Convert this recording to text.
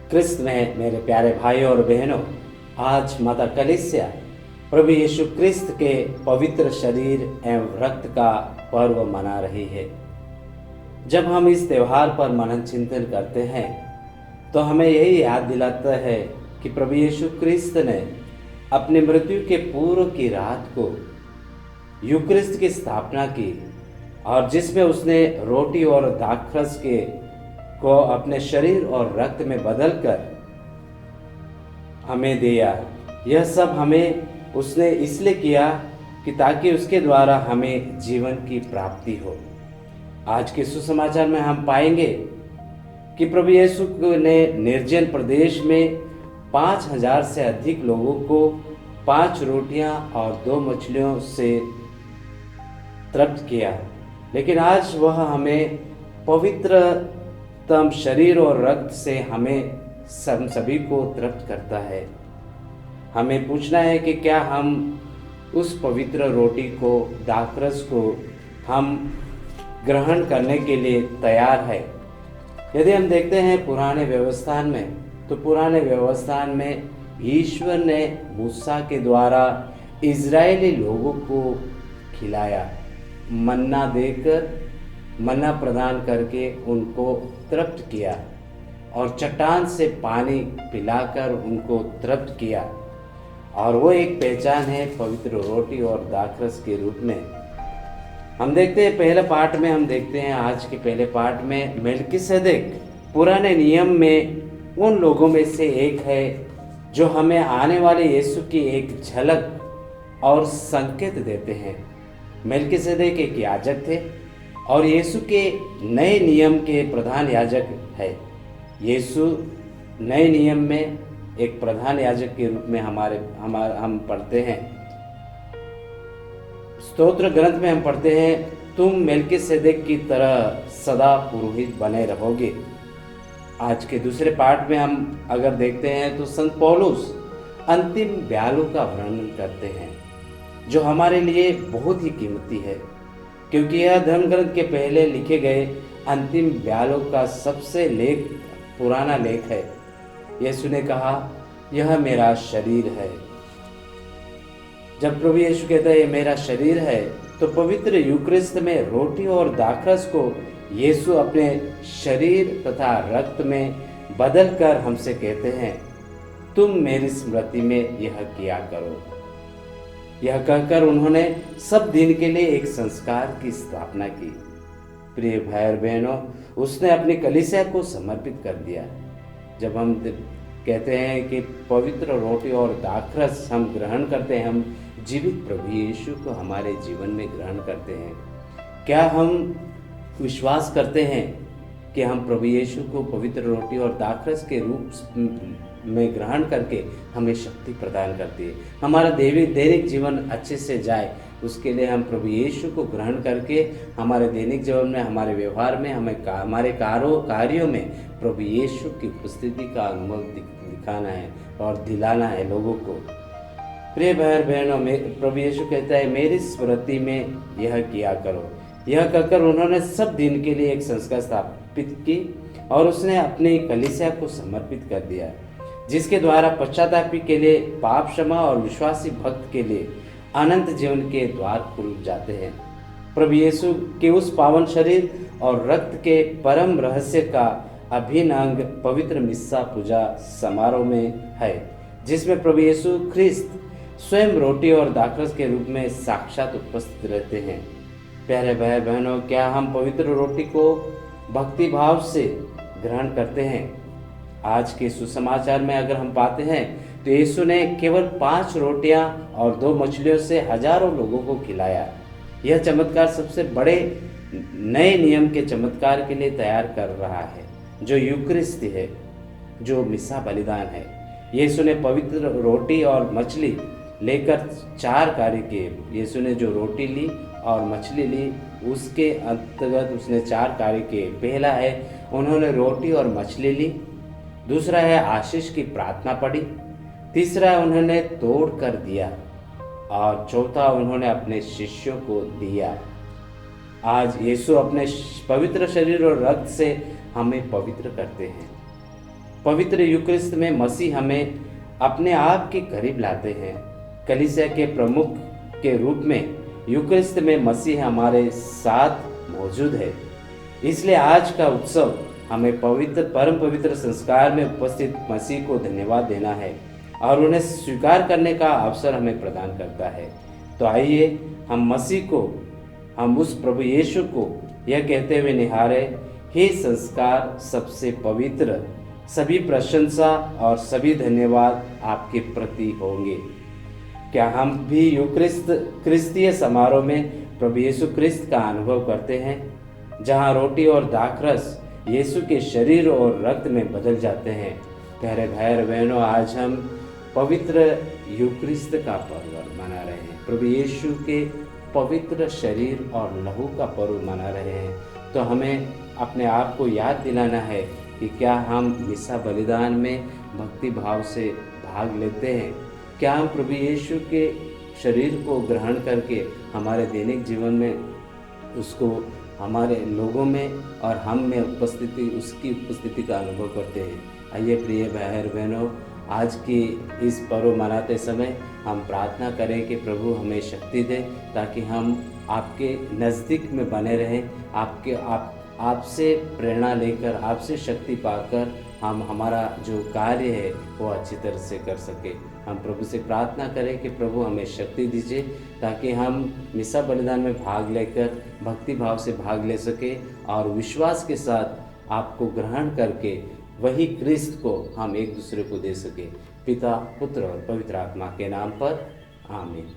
क्रिस्त में मेरे प्यारे भाइयों और बहनों, आज माता कलीसिया प्रभु यीशु क्रिस्त के पवित्र शरीर एवं रक्त का पर्व मना रही है। जब हम इस त्योहार पर मनन चिंतन करते हैं तो हमें यही याद दिलाता है कि प्रभु यीशु क्रिस्त ने अपनी मृत्यु के पूर्व की रात को यूक्रिस्ट की स्थापना की और जिसमें उसने रोटी और दाखरस को अपने शरीर और रक्त में बदलकर हमें दिया। यह सब हमें उसने इसलिए किया कि ताकि उसके द्वारा हमें जीवन की प्राप्ति हो। आज के सुसमाचार में हम पाएंगे कि प्रभु यीशु ने निर्जन प्रदेश में 5000 से अधिक लोगों को 5 रोटियां और 2 मछलियों से तृप्त किया, लेकिन आज वह हमें पवित्रतम शरीर और रक्त से हमें सभी को तृप्त करता है। हमें पूछना है कि क्या हम उस पवित्र रोटी को, दाखरस को हम ग्रहण करने के लिए तैयार है। यदि हम देखते हैं पुराने व्यवस्थान में, तो पुराने व्यवस्थान में ईश्वर ने मूसा के द्वारा इजरायली लोगों को खिलाया, मन्ना देकर, मन्ना प्रदान करके उनको तृप्त किया और चट्टान से पानी पिलाकर उनको तृप्त किया। और वो एक पहचान है पवित्र रोटी और दाखरस के रूप में। हम देखते हैं पहले पाठ में, हम देखते हैं आज के पहले पाठ में मेलकिसेदेक पुराने नियम में उन लोगों में से एक है जो हमें आने वाले यीशु की एक झलक और संकेत देते हैं। मेलकिसेदेक एक याजक थे और यीशु के नए नियम के प्रधान याजक है। यीशु नए नियम में एक प्रधान याजक के रूप में हम पढ़ते हैं। स्तोत्र ग्रंथ में हम पढ़ते हैं, तुम मेलकिसेदेक की तरह सदा पुरोहित बने रहोगे। आज के दूसरे पाठ में हम अगर देखते हैं तो संत पौलुस अंतिम ब्यालों का वर्णन करते हैं, जो हमारे लिए बहुत ही कीमती है, क्योंकि यह धर्म ग्रंथ के पहले लिखे गए अंतिम ब्यालों का सबसे पुराना लेख है। यीशु ने कहा, यह मेरा शरीर है। जब प्रभु यीशु कहता है यह मेरा शरीर है, तो पवित्र यूक्रिस्ट में रोटी और दाखरस को यीशु अपने शरीर तथा रक्त में बदलकर हमसे कहते हैं, तुम मेरी स्मृति में यह किया करो। यह कहकर उन्होंने सब दिन के लिए एक संस्कार की स्थापना की। प्रिय भाई और बहनों, उसने अपनी कलीसिया को समर्पित कर दिया। जब हम कहते हैं कि पवित्र रोटी और दाखरस हम ग्रहण करते हैं, हम जीवित प्रभु यीशु को हमारे जीवन में ग्रहण करते हैं। क्या हम विश्वास करते हैं कि हम प्रभु यीशु को पवित्र रोटी और दाखरस के रूप में ग्रहण करके हमें शक्ति प्रदान करती है, हमारा दैनिक जीवन अच्छे से जाए, उसके लिए हम प्रभु यीशु को ग्रहण करके हमारे दैनिक जीवन में, हमारे व्यवहार में, हमारे कार्यों में प्रभु यीशु की उपस्थिति का अनुभव दिखाना है और दिलाना है लोगों को। प्रिय भाई बहनों, में प्रभु यीशु कहता है, मेरी स्मृति में यह किया करो। यह कहकर उन्होंने सब दिन के लिए एक संस्कार स्थापित की और उसने अपनी कलीसिया को समर्पित कर दिया, जिसके द्वारा पश्चातापी के लिए, पाप क्षमा और विश्वासी भक्त के लिए अनंत जीवन के द्वार खुल जाते हैं। प्रभु यीशु के उस पावन शरीर और रक्त के परम रहस्य का अभिन्न अंग पवित्र मिस्सा पूजा समारोह में है, जिसमें प्रभु यीशु ख्रिस्त स्वयं रोटी और दाखरस के रूप में साक्षात उपस्थित रहते हैं। प्यारे भाई बहनों, क्या हम पवित्र रोटी को भक्ति भाव से ग्रहण करते हैं? आज के सुसमाचार में अगर हम पाते हैं तो यीशु ने केवल 5 रोटियां और 2 मछलियों से हजारों लोगों को खिलाया। यह चमत्कार सबसे बड़े नए नियम के चमत्कार के लिए तैयार कर रहा है, जो यूक्रिस्ट है, जो मिस्सा बलिदान है। यीशु ने पवित्र रोटी और मछली लेकर 4 कार्य किए। यीशु ने जो रोटी ली और मछली ली, उसके अंतर्गत उसने 4 कार्य किए। पहला है, उन्होंने रोटी और मछली ली। दूसरा है, आशीष की प्रार्थना पढ़ी। तीसरा है, उन्होंने तोड़ कर दिया। और चौथा, उन्होंने अपने शिष्यों को दिया। आज यीशु अपने पवित्र शरीर और रक्त से हमें पवित्र करते हैं। पवित्र यूक्रिस्ट में मसीह हमें अपने आप के करीब लाते हैं। कलीसिया के प्रमुख के रूप में यूक्रिस्ट में मसीह हमारे साथ मौजूद है। इसलिए आज का उत्सव हमें परम पवित्र संस्कार में उपस्थित मसीह को धन्यवाद देना है और उन्हें स्वीकार करने का अवसर हमें प्रदान करता है। तो आइए हम उस प्रभु यीशु को यह कहते हुए निहारे, हे संस्कार सबसे पवित्र, सभी प्रशंसा और सभी धन्यवाद आपके प्रति होंगे। क्या हम भी क्रिस्तीय समारोह में प्रभु यीशु क्रिस्त का अनुभव करते हैं, जहां रोटी और दाखरस यीशु के शरीर और रक्त में बदल जाते हैं? प्यारे भाई और बहनों, आज हम पवित्र यूक्रिस्त का पर्व मना रहे हैं। प्रभु यीशु के पवित्र शरीर और लहू का पर्व मना रहे हैं। तो हमें अपने आप को याद दिलाना है कि क्या हम मिसा बलिदान में भक्ति भाव से भाग लेते हैं? क्या हम प्रभु यीशु के शरीर को ग्रहण करके हमारे दैनिक जीवन में उसको हमारे लोगों में और हम में उसकी उपस्थिति का अनुभव करते हैं? आइए प्रिय भाई और बहनों, आज की इस पर्व मनाते समय हम प्रार्थना करें कि प्रभु हमें शक्ति दे, ताकि हम आपके नज़दीक में बने रहें, आपसे प्रेरणा लेकर, आपसे शक्ति पाकर हम हमारा जो कार्य है वो अच्छी तरह से कर सके। हम प्रभु से प्रार्थना करें कि प्रभु हमें शक्ति दीजिए, ताकि हम मिसा बलिदान में भाग लेकर भक्ति भाव से भाग ले सके और विश्वास के साथ आपको ग्रहण करके वही क्रिस्त को हम एक दूसरे को दे सके। पिता, पुत्र और पवित्र आत्मा के नाम पर आमीन।